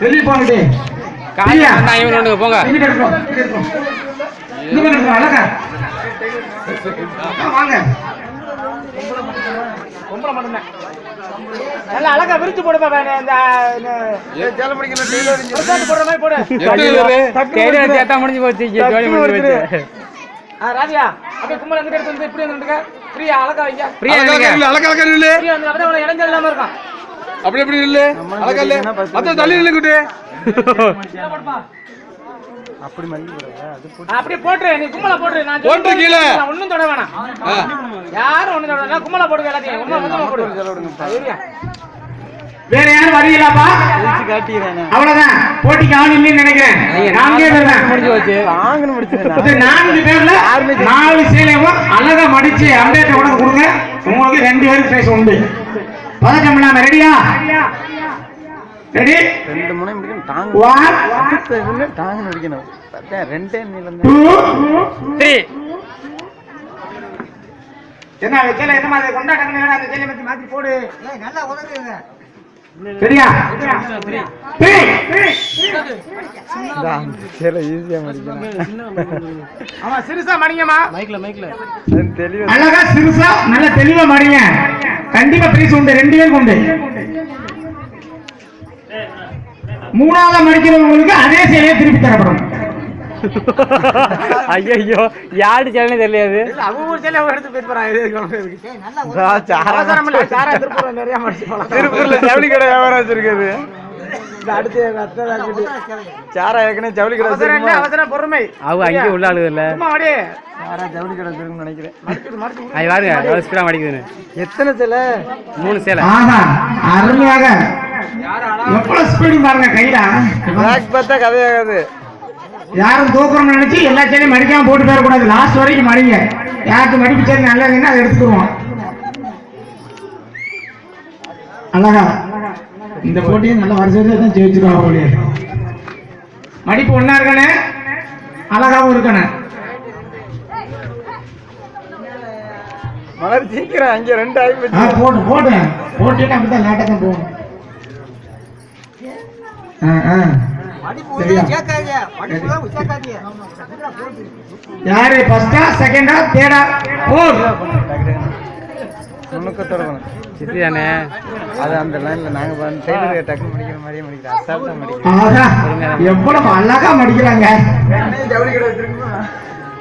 வெளியே போங்கடே. காலையா நான் இவன் ஒண்ணு போங்க. இங்க அழகா. வாங்க. பொம்பளை மட்டும்தான். நல்ல அழகா விரிச்சு போடுப்பா இந்த ஜால முடிக்கல டெய்லர் போடுற மாதிரி போடு. டெய்லர் சேட்டா முடிஞ்சு போச்சு. ஜோடி முடிஞ்சு போச்சு. ராதியா அப்படியே கும்பல எங்க எடுத்து வந்து இப்படி வந்துடுங்க. ஃப்ரீயா அழகா வைங்க. ஃப்ரீயா இல்ல அழகா இல்ல. ஃப்ரீயா வந்து அப்படியே உனக்கு இடம் இல்லாம இருக்கும். அப்படி அப்படி இல்ல. அழகா இல்ல. மத்த தள்ளி இல்ல குட்டி. அப்படி மல்லி போடுறா. அது போடு. அப்படியே போடு. நீ கும்பல போடு. நான் போடு கீழ. ஒண்ணும் தொட வேணாம். யாரும் ஒண்ணும் தொட வேணாம். கும்பல போடு எல்லாத்தையும். உம்மா போடு. சரியா? வேற யாரும் வரீங்களாப்பா? அவ்வளவுதான். போட்டிக்கு ஆள் இல்லைன்னு நினைக்கிறேன். நான்கே பேர் தான் முடிஞ்சு போச்சு. வாங்கணும் முடிச்சேன். 4 பேர்ல 4 சேலையும் அழகா மடிச்சு அப்டேட் உடனே கொடுங்க. உங்களுக்கு 2 பேருக்கு பிரைஸ் உண்டு. பதக்கம் இல்லாம ரெடியா? ரெடி? 2 முனை முடிக்கணும். டாங் 1 டாங் முடிக்கணும். பார்த்தா ரெண்டே நீளம் 2 3 என்ன சேலை என்ன மாதிரி கொண்டாட்டங்க அந்த சேலை மாத்தி போடு. நல்லா உதவுங்க. சரியா? 3 சேல ஈஸியா முடிக்கணும். ஆமா சிறுசா மடிங்கம்மா. மைக்ல தெளிவா அழகா சிறுசா நல்ல தெளிவா மடிங்க. கண்டிப்பா பிரைஸ் உண்டு. 2 பேருக்கு உண்டு. 3ஆவது மடிக்கிறவங்களுக்கு அதே சேலையை திருப்பி தரப்படும். ஐயோ யாரு சேனலே தெரியாது. அவங்க ஒரு சேலை எடுத்து போய் போறாங்க. நிறைய மடிச்சு போலாம். திருப்பூர்ல ஜவுளி கடை வியாபாரம் வச்சிருக்குது. அடுத்து சாரா ஏற்கனவே ஜவுளி கடை வச்சிருக்கோம். அவசரம் பொறுமை. அவங்க அங்கே உள்ள ஆளுது இல்ல. சும்மா வாடி. சாரா ஜவுளி கடை வச்சிருக்குன்னு நினைக்கிறேன். அது பாருங்க எவ்வளவு ஸ்பீடா மடிக்குதுன்னு. எத்தனை சேலை? 3 சேலை. ஆஹா அருமையாக. எவ்வளவு ஸ்பீடு பாருங்க கையில. பேக் பார்த்தா கதையாகாது. யாரும் தூக்கணும்னு நினைச்சு எல்லா சேலையும் மடிக்காம போட்டு போயிட கூடாது. லாஸ்ட் வரைக்கும் மடிங்க. யாருக்கு மடிப்பு சேலை நல்லதுன்னா அதை எடுத்துக்குவோம். அழகா இந்த போட்டியை நல்ல வருஷத்தை தான் ஜெயிச்சிருவாங்க. மடிப்பு ஒன்னா இருக்கணே, அழகாவும் இருக்கணே. மலர் சீக்கிரம் அங்க 2 ஆகி போச்சு. போட்டு போட்டிட்டு அப்படித்தான் லேட்டா தான் போகணும். யாரு ஃபர்ஸ்டா செகண்டா தேர்டா? முன்னுக்கு தொடங்கணும். சித்தியானே அது அந்த லைன்ல நாங்க டெய்லர் டக்குனு மடிக்கிற மாதிரியே மடிக்கிறோம். அசால்ட்டா மடிக்கிறோம். எவ்வளவு அழகா மடிக்கிறாங்க. ஜவுளி கடை வச்சிருக்கோம்.